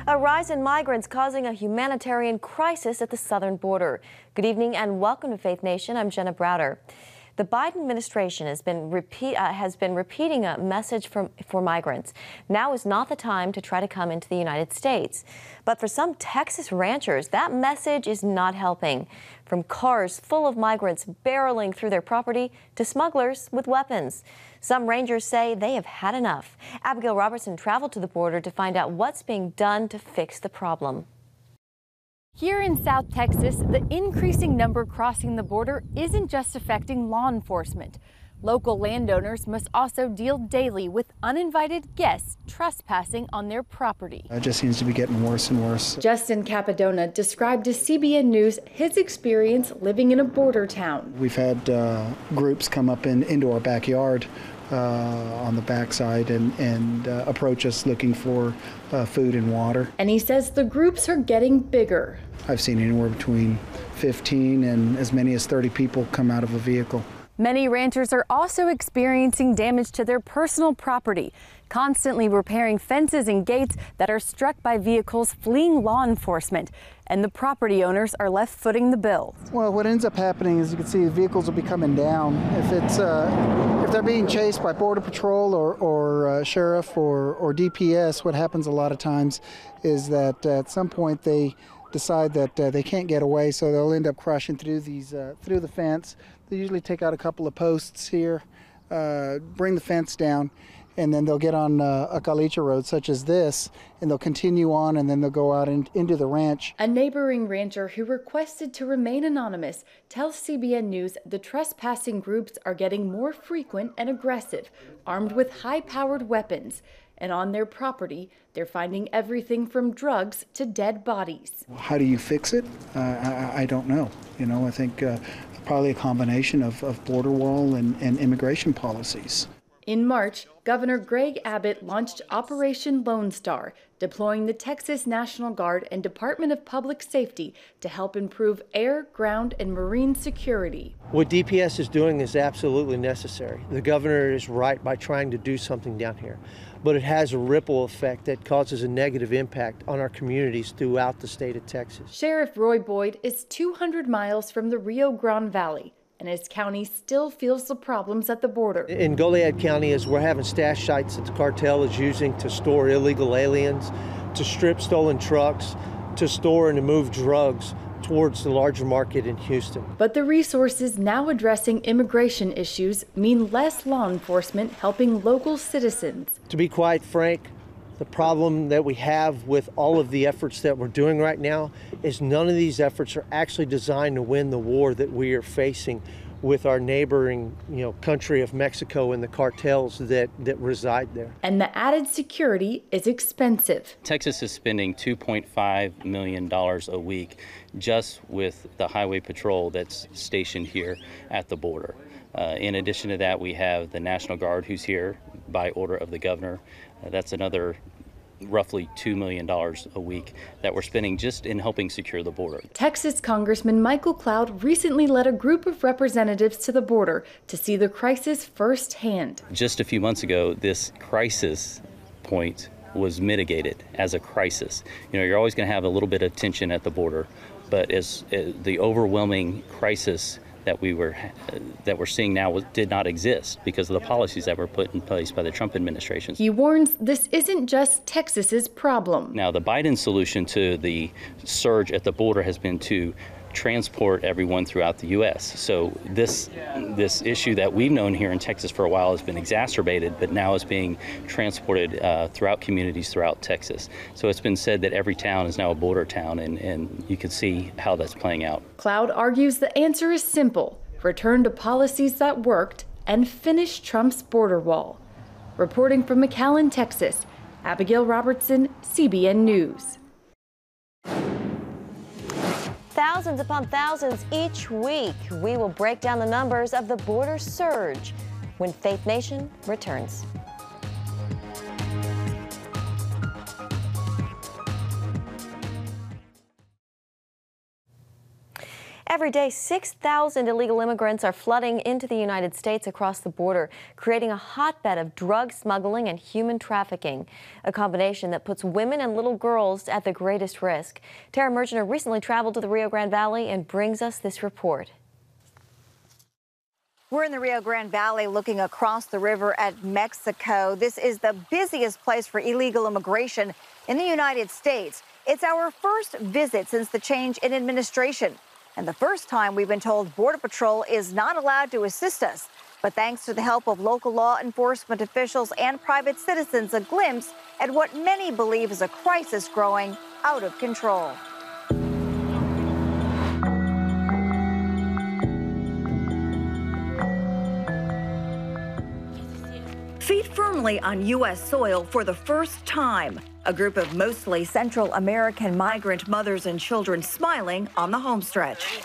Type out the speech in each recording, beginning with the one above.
A rise in migrants causing a humanitarian crisis at the southern border. Good evening and welcome to Faith Nation. I'm Jenna Browder. The Biden administration has been repeating a message for migrants. Now is not the time to try to come into the United States. But for some Texas ranchers, that message is not helping. From cars full of migrants barreling through their property to smugglers with weapons. Some rangers say they have had enough. Abigail Robertson traveled to the border to find out what's being done to fix the problem. Here in South Texas, the increasing number crossing the border isn't just affecting law enforcement. Local landowners must also deal daily with uninvited guests trespassing on their property. It just seems to be getting worse and worse. Justin Capadona described to CBN News his experience living in a border town. We've had groups come up into our backyard on the backside and approach us looking for food and water. And he says the groups are getting bigger. I've seen anywhere between 15 and as many as 30 people come out of a vehicle. Many ranchers are also experiencing damage to their personal property, constantly repairing fences and gates that are struck by vehicles fleeing law enforcement, and the property owners are left footing the bill. Well, what ends up happening is you can see the vehicles will be coming down. If they're being chased by Border Patrol or Sheriff or DPS, what happens a lot of times is that at some point they decide that they can't get away, so they'll end up crashing through through the fence. They usually take out a couple of posts here, bring the fence down, and then they'll get on a caliche road such as this, and they'll continue on, and then they'll go out into the ranch. A neighboring rancher who requested to remain anonymous tells CBN News the trespassing groups are getting more frequent and aggressive, armed with high-powered weapons. And on their property, they're finding everything from drugs to dead bodies. How do you fix it? I don't know. I think probably a combination of border wall and immigration policies. In March, Governor Greg Abbott launched Operation Lone Star, deploying the Texas National Guard and Department of Public Safety to help improve air, ground, and marine security. What DPS is doing is absolutely necessary. The governor is right by trying to do something down here, but it has a ripple effect that causes a negative impact on our communities throughout the state of Texas. Sheriff Roy Boyd is 200 miles from the Rio Grande Valley, and his county still feels the problems at the border. In Goliad County, as we're having stash sites that the cartel is using to store illegal aliens, to strip stolen trucks, to store and to move drugs towards the larger market in Houston. But the resources now addressing immigration issues mean less law enforcement helping local citizens. To be quite frank, the problem that we have with all of the efforts that we're doing right now is none of these efforts are actually designed to win the war that we are facing with our neighboring, country of Mexico and the cartels that reside there. And the added security is expensive. Texas is spending $2.5 million a week just with the highway patrol that's stationed here at the border. In addition to that, we have the National Guard who's here by order of the governor. That's another roughly $2 million a week that we're spending just in helping secure the border. Texas Congressman Michael Cloud recently led a group of representatives to the border to see the crisis firsthand. Just a few months ago, this crisis point was mitigated as a crisis. You're always going to have a little bit of tension at the border, but as the overwhelming crisis that we're seeing now did not exist because of the policies that were put in place by the Trump administration. He warns this isn't just Texas's problem. Now, the Biden solution to the surge at the border has been to transport everyone throughout the U.S. So this issue that we've known here in Texas for a while has been exacerbated, but now is being transported throughout communities throughout Texas. So it's been said that every town is now a border town, and you can see how that's playing out. Cloud argues the answer is simple: return to policies that worked and finish Trump's border wall. Reporting from McAllen, Texas, Abigail Robertson, CBN News. Thousands upon thousands each week. We will break down the numbers of the border surge when Faith Nation returns. Every day, 6,000 illegal immigrants are flooding into the United States across the border, creating a hotbed of drug smuggling and human trafficking, a combination that puts women and little girls at the greatest risk. Tara Mergener recently traveled to the Rio Grande Valley and brings us this report. We're in the Rio Grande Valley looking across the river at Mexico. This is the busiest place for illegal immigration in the United States. It's our first visit since the change in administration, and the first time we've been told Border Patrol is not allowed to assist us. But thanks to the help of local law enforcement officials and private citizens, a glimpse at what many believe is a crisis growing out of control. Feet firmly on U.S. soil for the first time. A group of mostly Central American migrant mothers and children smiling on the homestretch.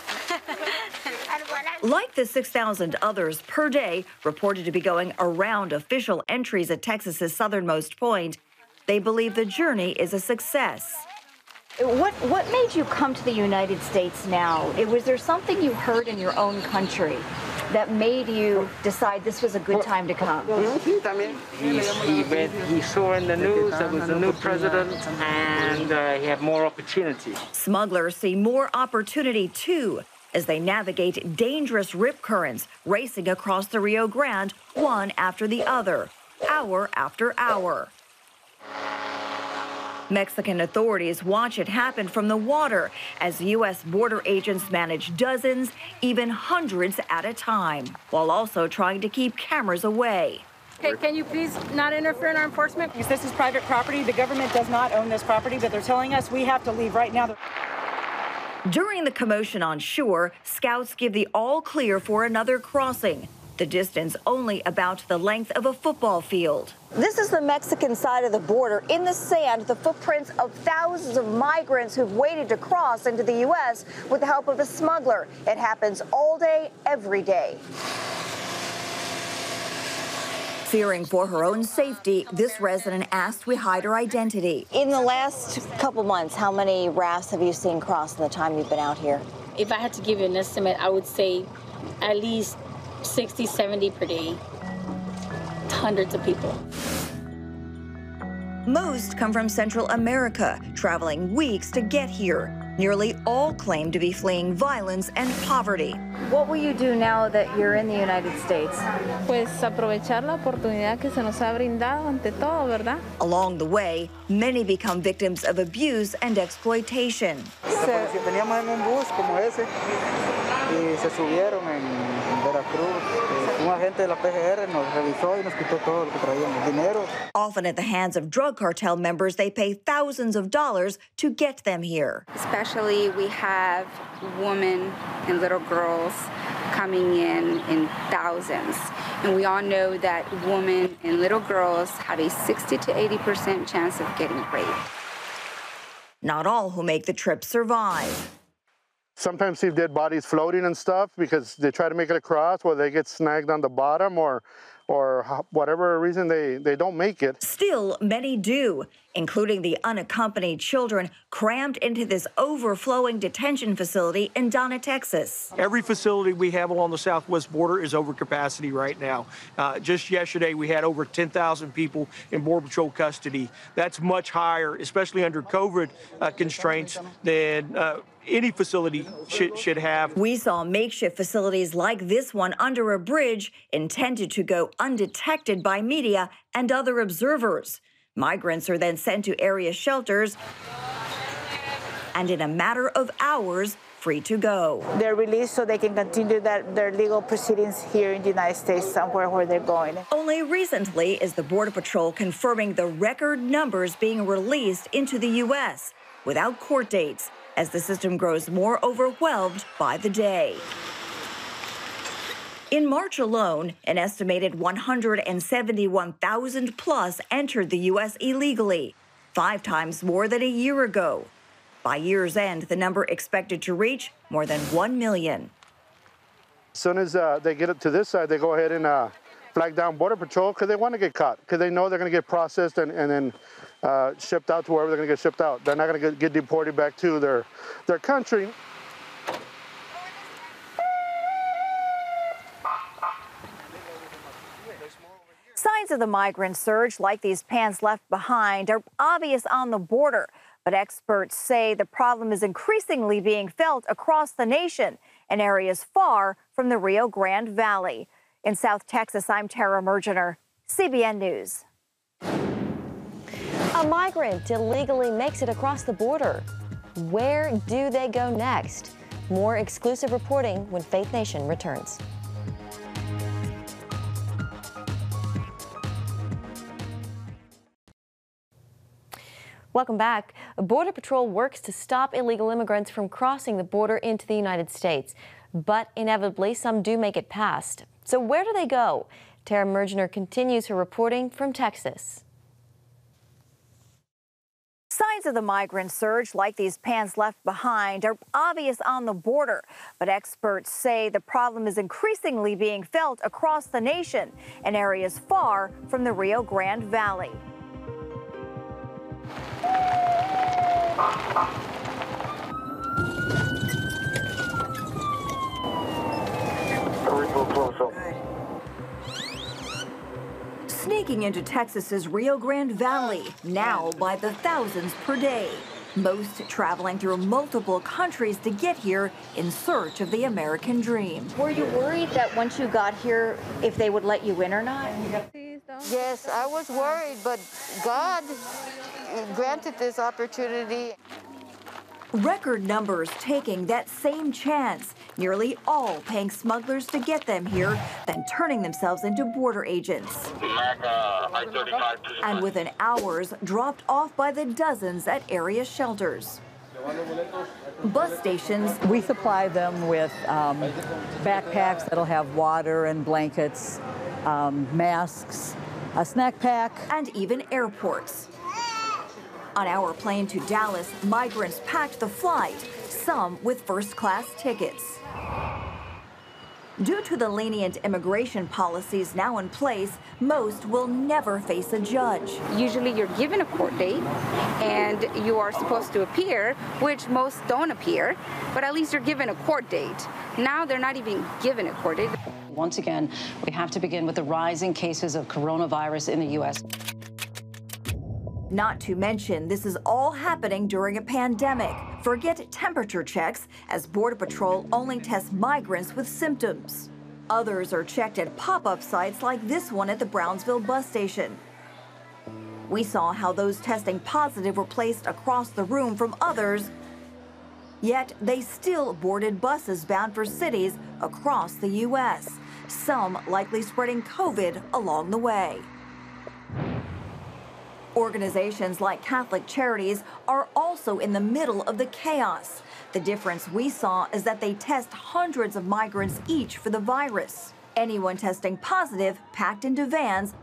Like the 6,000 others per day reported to be going around official entries at Texas's southernmost point, they believe the journey is a success. What made you come to the United States now? Was there something you heard in your own country that made you decide this was a good time to come? He saw in the news there was a new president and he had more opportunity. Smugglers see more opportunity too as they navigate dangerous rip currents racing across the Rio Grande one after the other, hour after hour. Mexican authorities watch it happen from the water as U.S. border agents manage dozens, even hundreds at a time, while also trying to keep cameras away. Okay, can you please not interfere in our enforcement? Because this is private property. The government does not own this property, but they're telling us we have to leave right now. During the commotion on shore, scouts give the all clear for another crossing. The distance only about the length of a football field. This is the Mexican side of the border. In the sand, the footprints of thousands of migrants who've waited to cross into the U.S. with the help of a smuggler. It happens all day, every day. Fearing for her own safety, this resident asked we hide her identity. In the last couple months, how many rafts have you seen cross in the time you've been out here? If I had to give you an estimate, I would say at least 60, 70 per day. Hundreds of people. Most come from Central America, traveling weeks to get here. Nearly all claim to be fleeing violence and poverty. What will you do now that you're in the United States? Pues aprovechar la oportunidad que se nos ha brindado ante todo, ¿verdad? Along the way, many become victims of abuse and exploitation. Veníamos en un bus como ese y se subieron en Veracruz. Un agente de la PGR nos revisó y nos quitó todo lo que traíamos, dinero. Often at the hands of drug cartel members, they pay thousands of dollars to get them here. Especially we have women and little girls coming in thousands. And we all know that women and little girls have a 60 to 80% chance of getting raped. Not all who make the trip survive. Sometimes see dead bodies floating and stuff because they try to make it across, or they get snagged on the bottom, or whatever reason they don't make it. Still, many do, including the unaccompanied children crammed into this overflowing detention facility in Donna, Texas. Every facility we have along the southwest border is over capacity right now. Just yesterday, we had over 10,000 people in Border Patrol custody. That's much higher, especially under COVID constraints, than any facility should have. We saw makeshift facilities like this one under a bridge intended to go undetected by media and other observers. Migrants are then sent to area shelters and in a matter of hours, free to go. They're released so they can continue their legal proceedings here in the United States, somewhere where they're going. Only recently is the Border Patrol confirming the record numbers being released into the U.S. without court dates, as the system grows more overwhelmed by the day. In March alone, an estimated 171,000 plus entered the U.S. illegally, 5 times more than a year ago. By year's end, the number expected to reach more than 1 million. As soon as they get it to this side, they go ahead and flag down Border Patrol because they want to get caught, because they know they're going to get processed and then shipped out to wherever they're going to get shipped out. They're not going to get deported back to their country. Signs of the migrant surge, like these pans left behind, are obvious on the border. But experts say the problem is increasingly being felt across the nation in areas far from the Rio Grande Valley. In South Texas, I'm Tara Mergener, CBN News. A migrant illegally makes it across the border. Where do they go next? More exclusive reporting when Faith Nation returns. Welcome back. Border Patrol works to stop illegal immigrants from crossing the border into the United States. But inevitably, some do make it past. So where do they go? Tara Mergener continues her reporting from Texas. Signs of the migrant surge, like these pans left behind, are obvious on the border. But experts say the problem is increasingly being felt across the nation in areas far from the Rio Grande Valley. Sneaking into Texas's Rio Grande Valley, now by the thousands per day. Most traveling through multiple countries to get here in search of the American dream. Were you worried that once you got here, if they would let you in or not? Yes, I was worried, but God granted this opportunity. Record numbers taking that same chance, nearly all paying smugglers to get them here, then turning themselves into border agents. And within hours, dropped off by the dozens at area shelters. Bus stations. We supply them with backpacks that'll have water and blankets, masks, a snack pack. And even airports. On our plane to Dallas, migrants packed the flight, some with first-class tickets. Due to the lenient immigration policies now in place, most will never face a judge. Usually you're given a court date and you are supposed to appear, which most don't appear, but at least you're given a court date. Now they're not even given a court date. Once again, we have to begin with the rising cases of coronavirus in the U.S. Not to mention, this is all happening during a pandemic. Forget temperature checks, as Border Patrol only tests migrants with symptoms. Others are checked at pop-up sites like this one at the Brownsville bus station. We saw how those testing positive were placed across the room from others, yet they still boarded buses bound for cities across the U.S., some likely spreading COVID along the way. Organizations like Catholic Charities are also in the middle of the chaos. The difference we saw is that they test hundreds of migrants each for the virus. Anyone testing positive packed into vans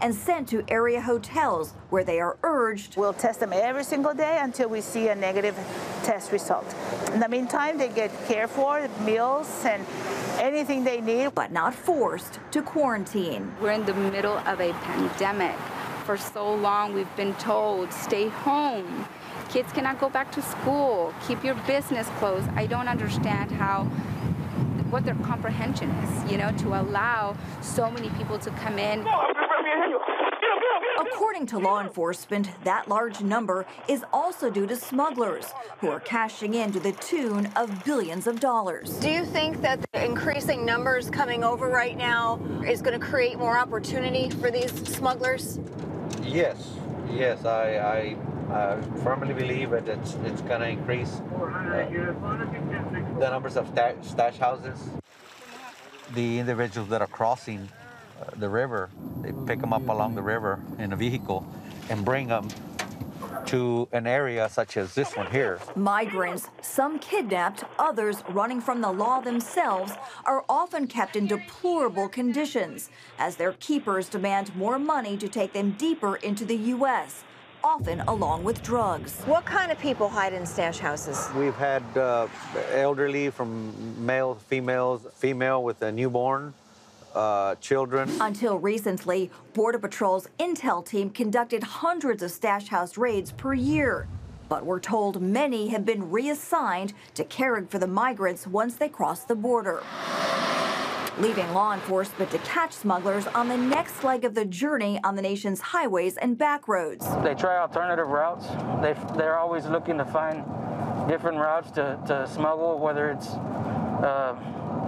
and sent to area hotels where they are urged. We'll test them every single day until we see a negative test result. In the meantime, they get cared for, meals and anything they need. But not forced to quarantine. We're in the middle of a pandemic. For so long, we've been told, stay home. Kids cannot go back to school. Keep your business closed. I don't understand what their comprehension is, to allow so many people to come in. According to law enforcement, that large number is also due to smugglers who are cashing in to the tune of billions of dollars. Do you think that the increasing numbers coming over right now is going to create more opportunity for these smugglers? Yes, I firmly believe that it's going to increase the numbers of stash houses. The individuals that are crossing the river, they pick them up along the river in a vehicle and bring them to an area such as this one here. Migrants, some kidnapped, others running from the law themselves, are often kept in deplorable conditions as their keepers demand more money to take them deeper into the U.S., often along with drugs. What kind of people hide in stash houses? We've had elderly from male, female with a newborn, children. Until recently, Border Patrol's intel team conducted hundreds of stash house raids per year. But we're told many have been reassigned to caring for the migrants once they cross the border. leaving law enforcement to catch smugglers on the next leg of the journey on the nation's highways and back roads. They try alternative routes. They're always looking to find different routes to smuggle, whether it's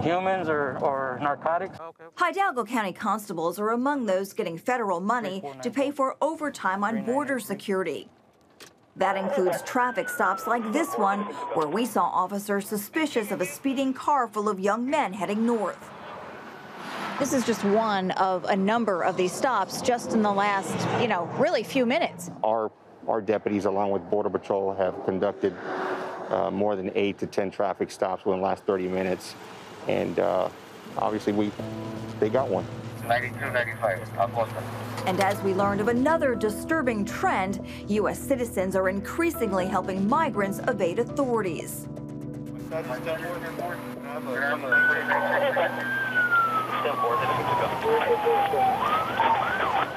humans or narcotics. Hidalgo County constables are among those getting federal money to pay for overtime on border security. That includes traffic stops like this one, where we saw officers suspicious of a speeding car full of young men heading north. This is just one of a number of these stops just in the last, really few minutes. Our deputies, along with Border Patrol, have conducted more than 8 to 10 traffic stops within the last 30 minutes. And obviously, they got one. 9295, Acosta. And as we learned of another disturbing trend, U.S. citizens are increasingly helping migrants evade authorities.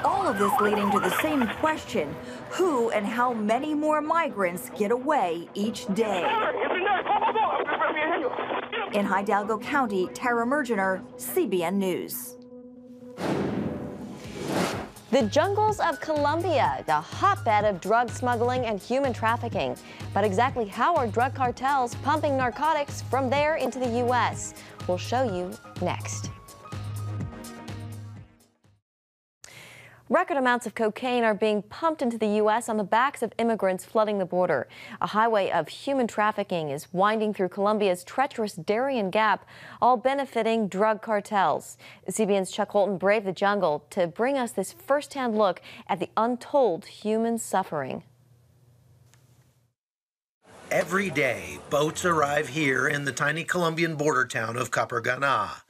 All of this leading to the same question: who and how many more migrants get away each day? In Hidalgo County, Tara Mergener, CBN News. The jungles of Colombia, the hotbed of drug smuggling and human trafficking. But exactly how are drug cartels pumping narcotics from there into the U.S.? We'll show you next. Record amounts of cocaine are being pumped into the U.S. on the backs of immigrants flooding the border. A highway of human trafficking is winding through Colombia's treacherous Darien Gap, all benefiting drug cartels. CBN's Chuck Holton braved the jungle to bring us this first-hand look at the untold human suffering. Every day, boats arrive here in the tiny Colombian border town of Capurganá.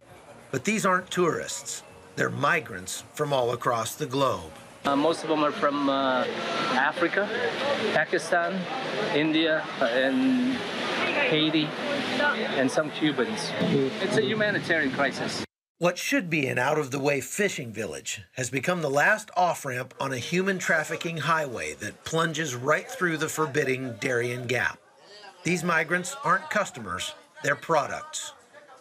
But these aren't tourists. They're migrants from all across the globe. Most of them are from Africa, Pakistan, India, and Haiti, and some Cubans. It's a humanitarian crisis. What should be an out-of-the-way fishing village has become the last off-ramp on a human trafficking highway that plunges right through the forbidding Darien Gap. These migrants aren't customers, they're products.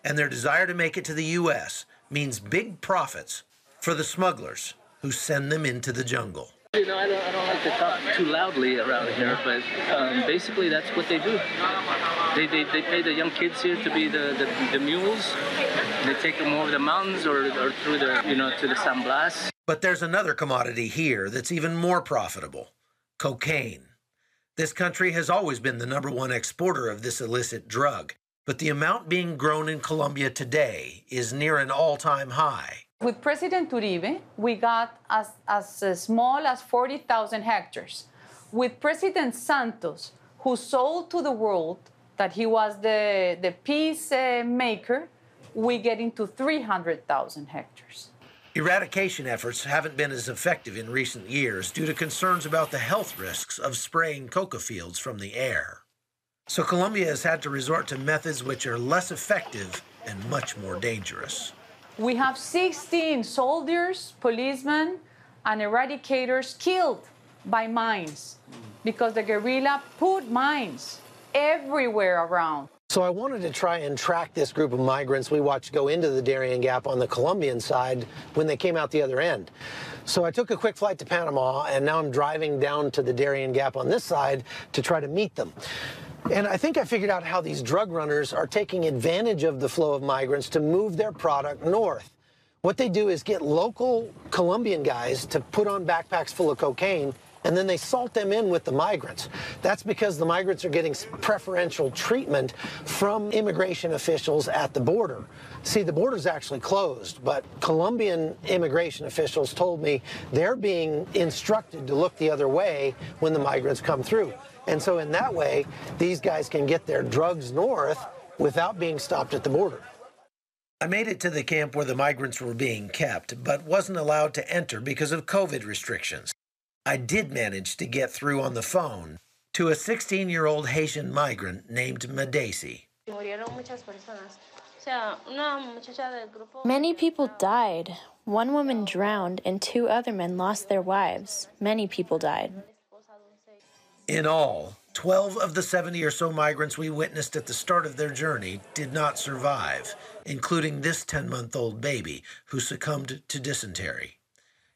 And their desire to make it to the U.S. means big profits for the smugglers who send them into the jungle. I don't like to talk too loudly around here, but basically that's what they do. They pay the young kids here to be the mules. They take them over the mountains or through the, to the San Blas. But there's another commodity here that's even more profitable: cocaine. This country has always been the #1 exporter of this illicit drug. But the amount being grown in Colombia today is near an all-time high. With President Uribe, we got as small as 40,000 hectares. With President Santos, who sold to the world that he was the peace maker, we get into 300,000 hectares. Eradication efforts haven't been as effective in recent years due to concerns about the health risks of spraying coca fields from the air. So Colombia has had to resort to methods which are less effective and much more dangerous. We have 16 soldiers, policemen, and eradicators killed by mines because the guerrilla put mines everywhere around. So I wanted to try and track this group of migrants we watched go into the Darien Gap on the Colombian side when they came out the other end. So I took a quick flight to Panama, and now I'm driving down to the Darien Gap on this side to try to meet them. And I think I figured out how these drug runners are taking advantage of the flow of migrants to move their product north. What they do is get local Colombian guys to put on backpacks full of cocaine, and then they salt them in with the migrants. That's because the migrants are getting preferential treatment from immigration officials at the border. See, the border's actually closed, but Colombian immigration officials told me they're being instructed to look the other way when the migrants come through. And so in that way, these guys can get their drugs north without being stopped at the border. I made it to the camp where the migrants were being kept, but wasn't allowed to enter because of COVID restrictions. I did manage to get through on the phone to a 16-year-old Haitian migrant named Madesi. Many people died. One woman drowned and 2 other men lost their wives. Many people died. In all, 12 of the 70 or so migrants we witnessed at the start of their journey did not survive, including this 10-month-old baby who succumbed to dysentery.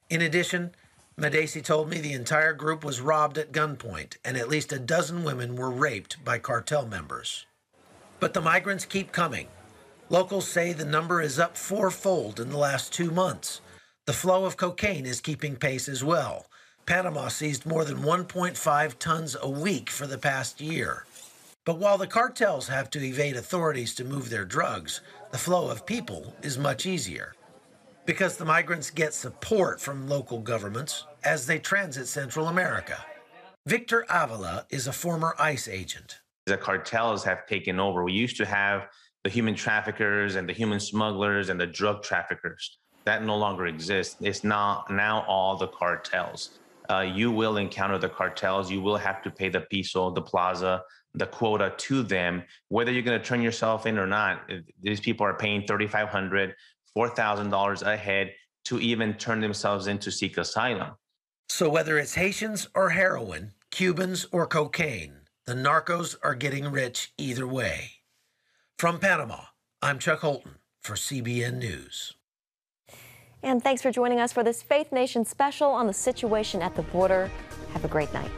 In addition, Madesi told me the entire group was robbed at gunpoint and at least a dozen women were raped by cartel members. But the migrants keep coming. Locals say the number is up fourfold in the last 2 months. The flow of cocaine is keeping pace as well. Panama seized more than 1.5 tons a week for the past year. But while the cartels have to evade authorities to move their drugs, the flow of people is much easier, because the migrants get support from local governments as they transit Central America. Victor Avila is a former ICE agent. The cartels have taken over. We used to have the human traffickers and the human smugglers and the drug traffickers. That no longer exists. It's now all the cartels. You will encounter the cartels. You will have to pay the piso, the plaza, the quota to them, whether you're going to turn yourself in or not. These people are paying $3,500, $4,000 a head to even turn themselves in to seek asylum. So whether it's Haitians or heroin, Cubans or cocaine, the narcos are getting rich either way. From Panama, I'm Chuck Holton for CBN News. And thanks for joining us for this Faith Nation special on the situation at the border. Have a great night.